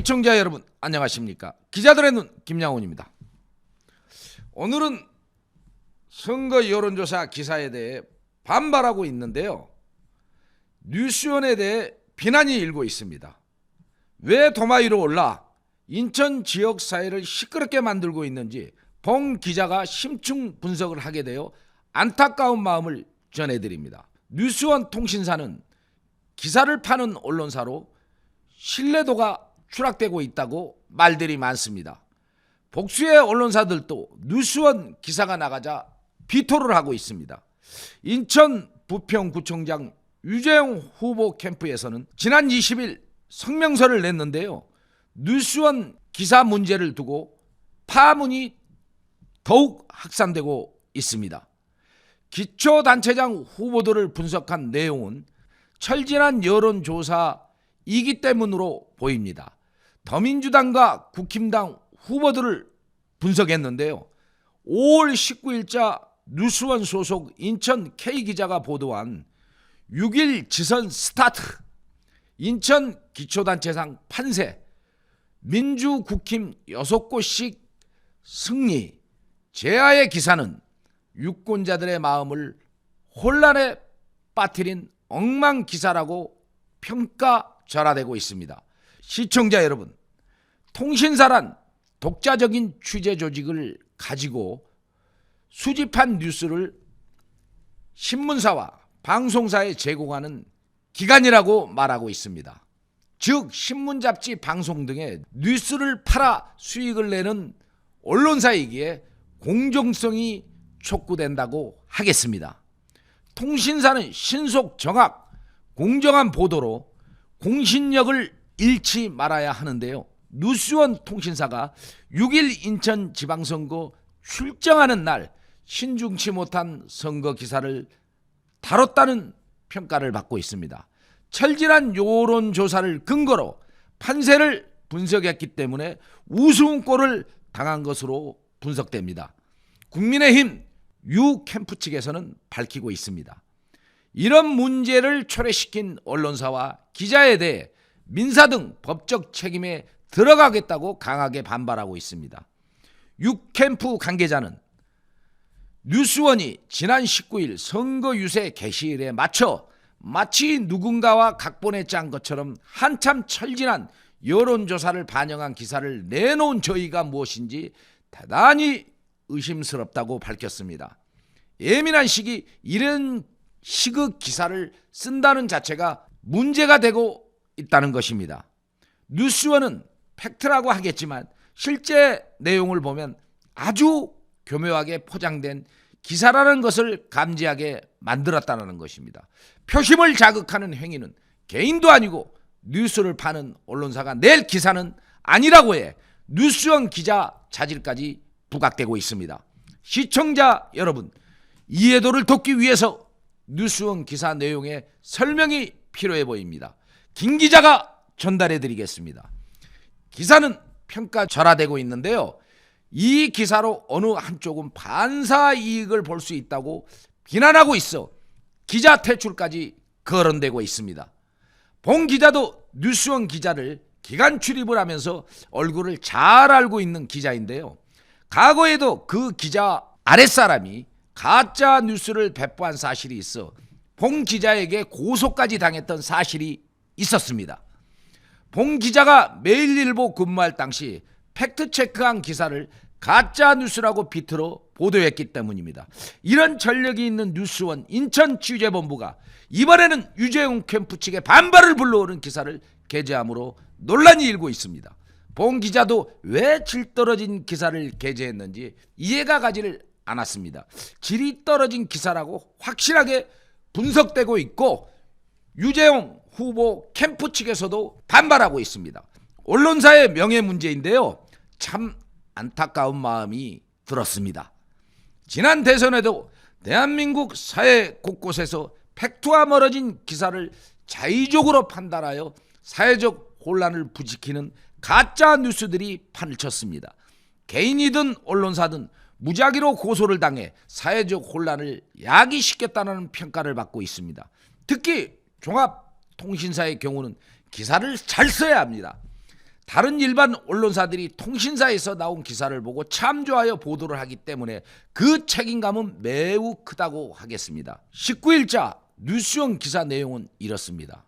시청자 여러분 안녕하십니까? 기자들의 눈 김양훈입니다. 오늘은 선거 여론조사 기사에 대해 반발하고 있는데요. 뉴스원에 대해 비난이 일고 있습니다. 왜 도마 위로 올라 인천 지역 사회를 시끄럽게 만들고 있는지 봉 기자가 심층 분석을 하게 되어 안타까운 마음을 전해드립니다. 뉴스원 통신사는 기사를 파는 언론사로 신뢰도가 추락되고 있다고 말들이 많습니다. 복수의 언론사들도 뉴스원 기사가 나가자 비토를 하고 있습니다. 인천 부평구청장 유재용 후보 캠프에서는 지난 20일 성명서를 냈는데요. 뉴스원 기사 문제를 두고 파문이 더욱 확산되고 있습니다. 기초단체장 후보들을 분석한 내용은 철진한 여론조사이기 때문으로 보입니다. 더민주당과 국힘당 후보들을 분석했는데요. 5월 19일자 뉴스원 소속 인천 K기자가 보도한 6일 지선 스타트, 인천 기초단체상 판세, 민주 국힘 6곳씩 승리, 제하의 기사는 유권자들의 마음을 혼란에 빠뜨린 엉망 기사라고 평가절하되고 있습니다. 시청자 여러분, 통신사란 독자적인 취재 조직을 가지고 수집한 뉴스를 신문사와 방송사에 제공하는 기관이라고 말하고 있습니다. 즉 신문, 잡지, 방송 등의 뉴스를 팔아 수익을 내는 언론사이기에 공정성이 촉구된다고 하겠습니다. 통신사는 신속, 정확, 공정한 보도로 공신력을 잃지 말아야 하는데요. 뉴스원 통신사가 6일 인천 지방선거 출정하는 날 신중치 못한 선거 기사를 다뤘다는 평가를 받고 있습니다. 철진한 여론조사를 근거로 판세를 분석했기 때문에 우스운꼴을 당한 것으로 분석됩니다. 국민의힘 유 캠프 측에서는 밝히고 있습니다. 이런 문제를 초래시킨 언론사와 기자에 대해 민사 등 법적 책임에 들어가겠다고 강하게 반발하고 있습니다. 유 캠프 관계자는 뉴스원이 지난 19일 선거 유세 게시일에 맞춰 마치 누군가와 각본에 짠 것처럼 한참 철진한 여론조사를 반영한 기사를 내놓은 저희가 무엇인지 대단히 의심스럽다고 밝혔습니다. 예민한 시기 이런 시극 기사를 쓴다는 자체가 문제가 되고 있다는 것입니다. 뉴스원은 팩트라고 하겠지만 실제 내용을 보면 아주 교묘하게 포장된 기사라는 것을 감지하게 만들었다는 것입니다. 표심을 자극하는 행위는 개인도 아니고 뉴스를 파는 언론사가 낼 기사는 아니라고 해 뉴스원 기자 자질까지 부각되고 있습니다. 시청자 여러분, 이해도를 돕기 위해서 뉴스원 기사 내용의 설명이 필요해 보입니다. 김 기자가 전달해 드리겠습니다. 기사는 평가절하되고 있는데요. 이 기사로 어느 한쪽은 반사 이익을 볼 수 있다고 비난하고 있어 기자 퇴출까지 거론되고 있습니다. 봉 기자도 뉴스원 기자를 기간 출입을 하면서 얼굴을 잘 알고 있는 기자인데요. 과거에도 그 기자 아랫사람이 가짜 뉴스를 배포한 사실이 있어 봉 기자에게 고소까지 당했던 사실이 있었습니다. 봉 기자가 매일일보 근무할 당시 팩트체크한 기사를 가짜 뉴스라고 비틀어 보도했기 때문입니다. 이런 전력이 있는 뉴스원 인천 취재본부가 이번에는 유재용 캠프 측의 반발을 불러오는 기사를 게재함으로 논란이 일고 있습니다. 봉 기자도 왜 질 떨어진 기사를 게재했는지 이해가 가지를 않았습니다. 질이 떨어진 기사라고 확실하게 분석되고 있고 유재용 후보 캠프 측에서도 반발하고 있습니다. 언론사의 명예 문제인데요. 참 안타까운 마음이 들었습니다. 지난 대선에도 대한민국 사회 곳곳에서 팩트와 멀어진 기사를 자의적으로 판단하여 사회적 혼란을 부추기는 가짜 뉴스들이 판을 쳤습니다. 개인이든 언론사든 무작위로 고소를 당해 사회적 혼란을 야기시켰다는 평가를 받고 있습니다. 특히 종합통신사의 경우는 기사를 잘 써야 합니다. 다른 일반 언론사들이 통신사에서 나온 기사를 보고 참조하여 보도를 하기 때문에 그 책임감은 매우 크다고 하겠습니다. 19일자 뉴스원 기사 내용은 이렇습니다.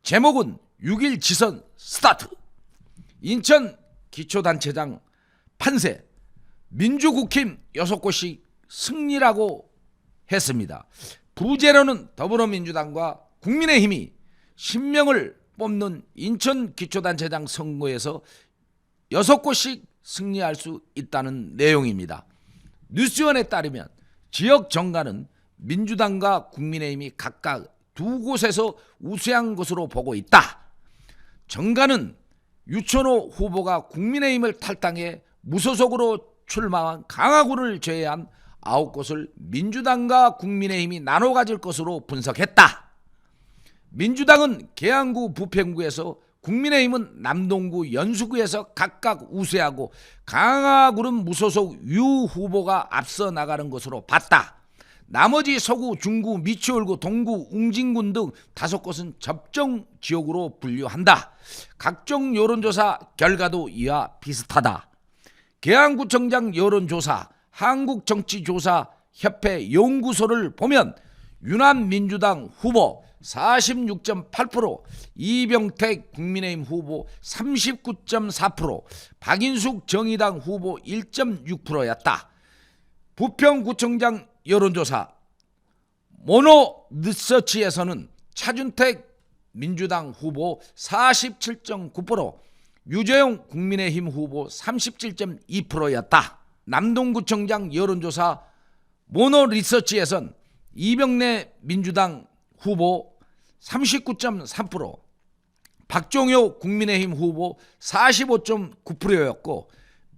제목은 6일 지선 스타트. 인천 기초단체장 판세, 민주국힘 6곳씩 승리라고 했습니다. 부제로는 더불어민주당과 국민의힘이 신명을 뽑는 인천 기초단체장 선거에서 6곳씩 승리할 수 있다는 내용입니다. 뉴스원에 따르면 지역 정가는 민주당과 국민의힘이 각각 2곳에서 우세한 것으로 보고 있다. 정가는 유천호 후보가 국민의힘을 탈당해 무소속으로 출마한 강화군을 제외한 9곳을 민주당과 국민의힘이 나눠 가질 것으로 분석했다. 민주당은 계양구 부평구에서, 국민의힘은 남동구 연수구에서 각각 우세하고 강화군은 무소속 유 후보가 앞서 나가는 것으로 봤다. 나머지 서구, 중구, 미추홀구, 동구, 웅진군 등 5곳은 접종 지역으로 분류한다. 각종 여론조사 결과도 이와 비슷하다. 계양구청장 여론조사, 한국정치조사협회 연구소를 보면 유난민주당 후보 46.8%, 이병택 국민의힘 후보 39.4%, 박인숙 정의당 후보 1.6%였다. 부평구청장 여론조사 모노리서치에서는 차준택 민주당 후보 47.9%, 유재용 국민의힘 후보 37.2%였다. 남동구청장 여론조사 모노리서치에선 이병래 민주당 후보 39.3%, 박종효 국민의힘 후보 45.9%였고,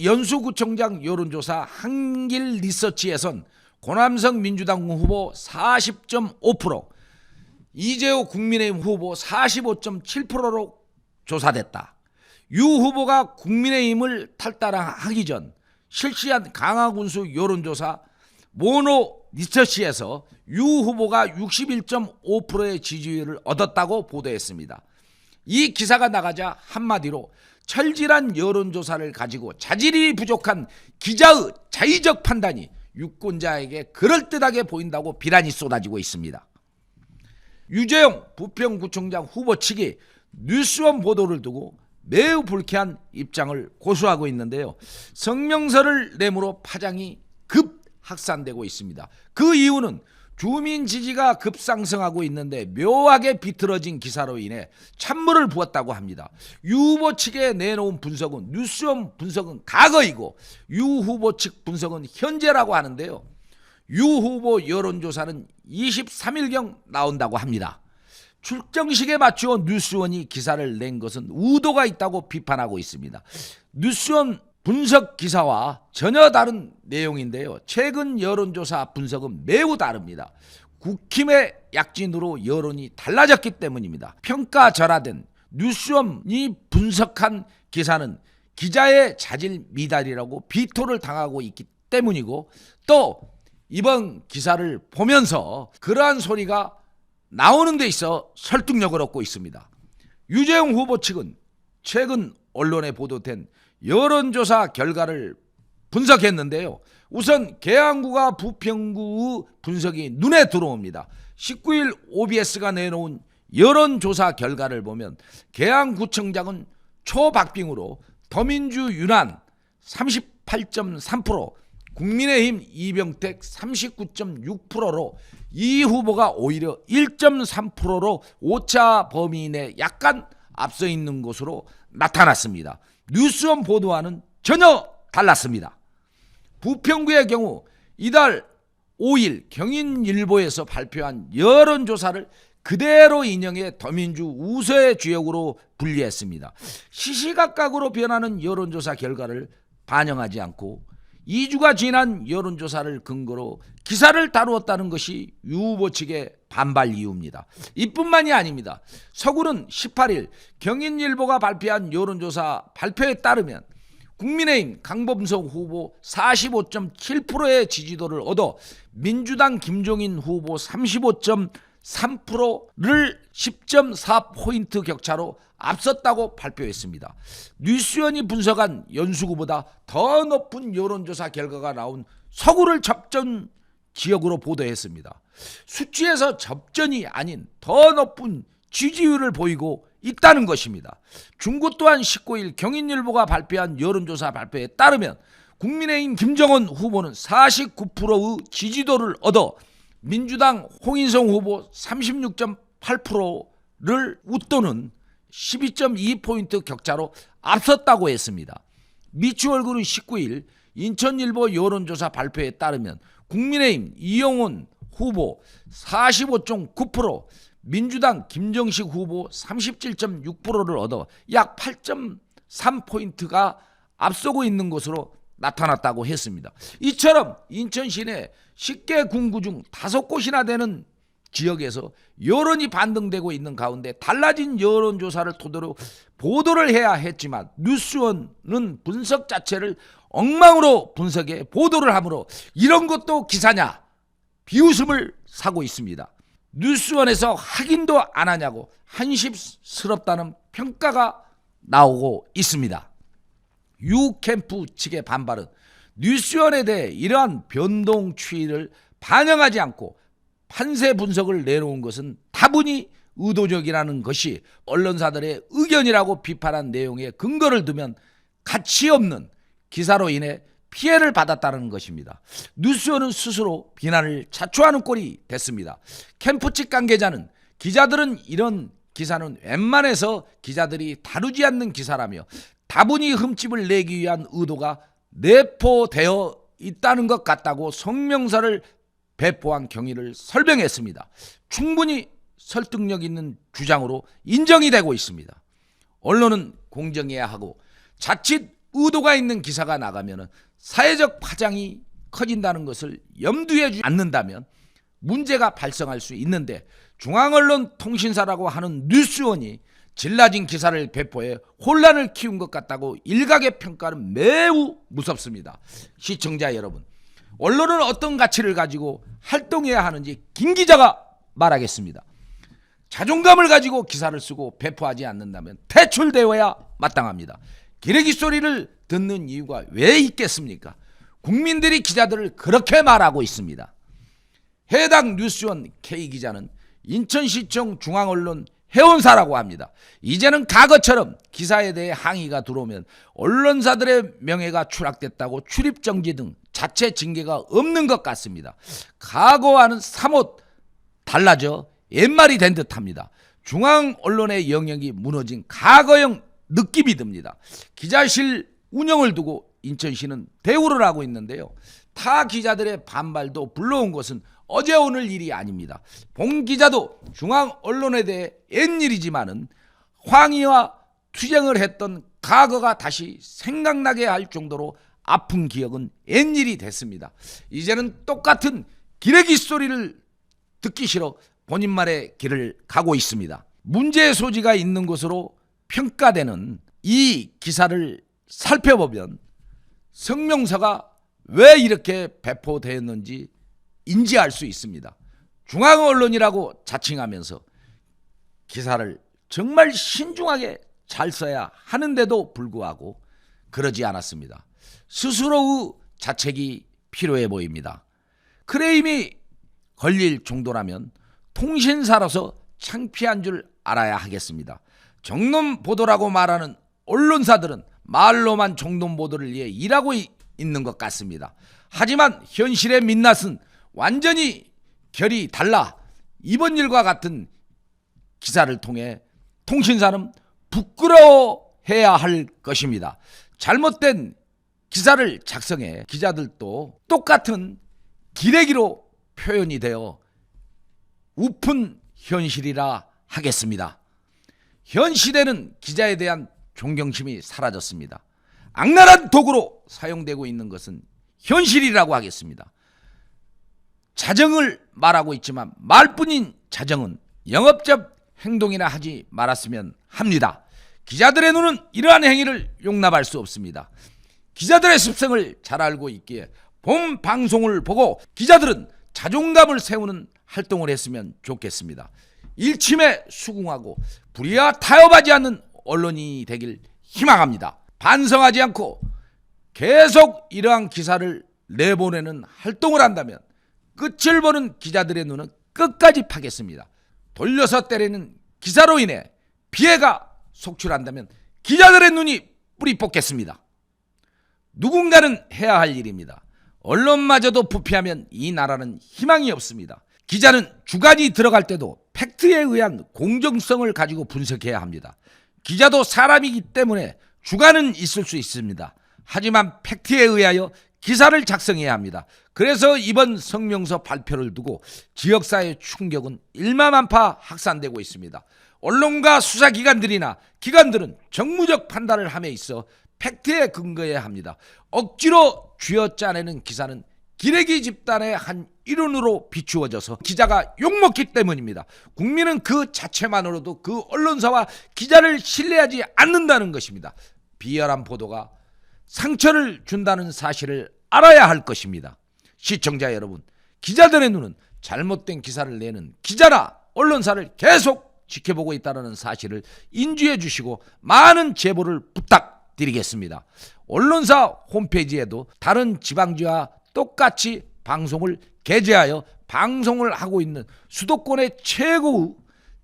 연수구청장 여론조사 한길리서치에선 고남성 민주당 후보 40.5%, 이재호 국민의힘 후보 45.7%로 조사됐다. 유 후보가 국민의힘을 탈당하기 전 실시한 강화군수 여론조사 모노리서치에서 유 후보가 61.5%의 지지율을 얻었다고 보도했습니다. 이 기사가 나가자 한마디로 철질한 여론조사를 가지고 자질이 부족한 기자의 자의적 판단이 유권자에게 그럴듯하게 보인다고 비난이 쏟아지고 있습니다. 유재용 부평구청장 후보 측이 뉴스원 보도를 두고 매우 불쾌한 입장을 고수하고 있는데요. 성명서를 내므로 파장이 급 확산되고 있습니다. 그 이유는 주민 지지가 급상승하고 있는데 묘하게 비틀어진 기사로 인해 찬물을 부었다고 합니다. 유 후보 측에 내놓은 분석은, 뉴스원 분석은 과거이고 유 후보 측 분석은 현재라고 하는데요. 유 후보 여론조사는 23일경 나온다고 합니다. 출정식에 맞추어 뉴스원이 기사를 낸 것은 의도가 있다고 비판하고 있습니다. 뉴스원 분석 기사와 전혀 다른 내용인데요. 최근 여론조사 분석은 매우 다릅니다. 국힘의 약진으로 여론이 달라졌기 때문입니다. 평가절하된 뉴스원이 분석한 기사는 기자의 자질 미달이라고 비토를 당하고 있기 때문이고, 또 이번 기사를 보면서 그러한 소리가 나오는 데 있어 설득력을 얻고 있습니다. 유재용 후보 측은 최근 언론에 보도된 여론조사 결과를 분석했는데요. 우선 계양구가 부평구의 분석이 눈에 들어옵니다. 19일 OBS가 내놓은 여론조사 결과를 보면 계양구청장은 초박빙으로 더민주 윤한 38.3%, 국민의힘 이병택 39.6%로 이 후보가 오히려 1.3%로 오차 범위 내 약간 앞서 있는 것으로 나타났습니다. 뉴스원 보도와는 전혀 달랐습니다. 부평구의 경우 이달 5일 경인일보에서 발표한 여론조사를 그대로 인용해 더민주 우세 지역으로 분리했습니다. 시시각각으로 변하는 여론조사 결과를 반영하지 않고 2주가 지난 여론조사를 근거로 기사를 다루었다는 것이 유 후보 측의 반발 이유입니다. 이뿐만이 아닙니다. 서구는 18일 경인일보가 발표한 여론조사 발표에 따르면 국민의힘 강범석 후보 45.7%의 지지도를 얻어 민주당 김종인 후보 3%를 10.4포인트 격차로 앞섰다고 발표했습니다. 뉴스원이 분석한 연수구보다 더 높은 여론조사 결과가 나온 서구를 접전 지역으로 보도했습니다. 수치에서 접전이 아닌 더 높은 지지율을 보이고 있다는 것입니다. 중구 또한 19일 경인일보가 발표한 여론조사 발표에 따르면 국민의힘 김정은 후보는 49%의 지지도를 얻어 민주당 홍인성 후보 36.8%를 웃도는 12.2포인트 격차로 앞섰다고 했습니다. 미추홀그는 19일 인천일보 여론조사 발표에 따르면 국민의힘 이영훈 후보 45.9%, 민주당 김정식 후보 37.6%를 얻어 약 8.3포인트가 앞서고 있는 것으로 나타났다고 했습니다. 이처럼 인천 시내 10개 군구 중 5곳이나 되는 지역에서 여론이 반등되고 있는 가운데 달라진 여론조사를 토대로 보도를 해야 했지만 뉴스원은 분석 자체를 엉망으로 분석해 보도를 하므로 이런 것도 기사냐 비웃음을 사고 있습니다. 뉴스원에서 확인도 안 하냐고 한심스럽다는 평가가 나오고 있습니다. 유캠프 측의 반발은 뉴스원에 대해 이러한 변동 추이를 반영하지 않고 판세 분석을 내놓은 것은 다분히 의도적이라는 것이 언론사들의 의견이라고 비판한 내용에 근거를 두면 가치 없는 기사로 인해 피해를 받았다는 것입니다. 뉴스원은 스스로 비난을 자초하는 꼴이 됐습니다. 캠프 측 관계자는 기자들은 이런 기사는 웬만해서 기자들이 다루지 않는 기사라며 다분히 흠집을 내기 위한 의도가 내포되어 있다는 것 같다고 성명서를 배포한 경위를 설명했습니다. 충분히 설득력 있는 주장으로 인정이 되고 있습니다. 언론은 공정해야 하고 자칫 의도가 있는 기사가 나가면 사회적 파장이 커진다는 것을 염두에 두지 않는다면 문제가 발생할 수 있는데 중앙언론통신사라고 하는 뉴스원이 질 낮은 기사를 배포해 혼란을 키운 것 같다고 일각의 평가는 매우 무섭습니다. 시청자 여러분, 언론은 어떤 가치를 가지고 활동해야 하는지 김 기자가 말하겠습니다. 자존감을 가지고 기사를 쓰고 배포하지 않는다면 퇴출되어야 마땅합니다. 기레기 소리를 듣는 이유가 왜 있겠습니까? 국민들이 기자들을 그렇게 말하고 있습니다. 해당 뉴스원 K기자는 인천시청 중앙언론 해운사라고 합니다. 이제는 과거처럼 기사에 대해 항의가 들어오면 언론사들의 명예가 추락됐다고 출입정지 등 자체 징계가 없는 것 같습니다. 과거와는 사뭇 달라져 옛말이 된 듯합니다. 중앙언론의 영역이 무너진 과거형 느낌이 듭니다. 기자실 운영을 두고 인천시는 대우를 하고 있는데요. 타 기자들의 반발도 불러온 것은 어제 오늘 일이 아닙니다. 봉 기자도 중앙언론에 대해 옛일이지만은 황의와 투쟁을 했던 과거가 다시 생각나게 할 정도로 아픈 기억은 옛일이 됐습니다. 이제는 똑같은 기레기 소리를 듣기 싫어 본인만의 길을 가고 있습니다. 문제의 소지가 있는 것으로 평가되는 이 기사를 살펴보면 성명서가 왜 이렇게 배포되었는지 인지할 수 있습니다. 중앙언론이라고 자칭하면서 기사를 정말 신중하게 잘 써야 하는데도 불구하고 그러지 않았습니다. 스스로의 자책이 필요해 보입니다. 크레임이 걸릴 정도라면 통신사로서 창피한 줄 알아야 하겠습니다. 정론 보도라고 말하는 언론사들은 말로만 정론 보도를 위해 일하고 있는 것 같습니다. 하지만 현실의 민낯은 완전히 결이 달라 이번 일과 같은 기사를 통해 통신사는 부끄러워해야 할 것입니다. 잘못된 기사를 작성해 기자들도 똑같은 기레기로 표현이 되어 우픈 현실이라 하겠습니다. 현 시대는 기자에 대한 존경심이 사라졌습니다. 악랄한 도구로 사용되고 있는 것은 현실이라고 하겠습니다. 자정을 말하고 있지만 말뿐인 자정은 영업적 행동이나 하지 말았으면 합니다. 기자들의 눈은 이러한 행위를 용납할 수 없습니다. 기자들의 습성을 잘 알고 있기에 본 방송을 보고 기자들은 자존감을 세우는 활동을 했으면 좋겠습니다. 일침에 수긍하고 불의와 타협하지 않는 언론이 되길 희망합니다. 반성하지 않고 계속 이러한 기사를 내보내는 활동을 한다면 끝을 보는 기자들의 눈은 끝까지 파겠습니다. 돌려서 때리는 기사로 인해 피해가 속출한다면 기자들의 눈이 뿌리 뽑겠습니다. 누군가는 해야 할 일입니다. 언론마저도 부패하면 이 나라는 희망이 없습니다. 기자는 주간이 들어갈 때도 팩트에 의한 공정성을 가지고 분석해야 합니다. 기자도 사람이기 때문에 주간은 있을 수 있습니다. 하지만 팩트에 의하여 기사를 작성해야 합니다. 그래서 이번 성명서 발표를 두고 지역사회 충격은 일마만파 확산되고 있습니다. 언론과 수사기관들이나 기관들은 정무적 판단을 함에 있어 팩트에 근거해야 합니다. 억지로 쥐어짜내는 기사는 기레기 집단의 한 일원으로 비추어져서 기자가 욕먹기 때문입니다. 국민은 그 자체만으로도 그 언론사와 기자를 신뢰하지 않는다는 것입니다. 비열한 보도가 상처를 준다는 사실을 알아야 할 것입니다. 시청자 여러분, 기자들의 눈은 잘못된 기사를 내는 기자나 언론사를 계속 지켜보고 있다는 사실을 인지해 주시고 많은 제보를 부탁드리겠습니다. 언론사 홈페이지에도 다른 지방지와 똑같이 방송을 게재하여 방송을 하고 있는 수도권의 최고의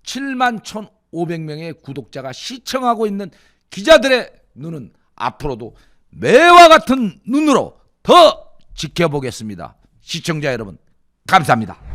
71,500명의 구독자가 시청하고 있는 기자들의 눈은 앞으로도 매와 같은 눈으로 더 지켜보겠습니다. 시청자 여러분, 감사합니다.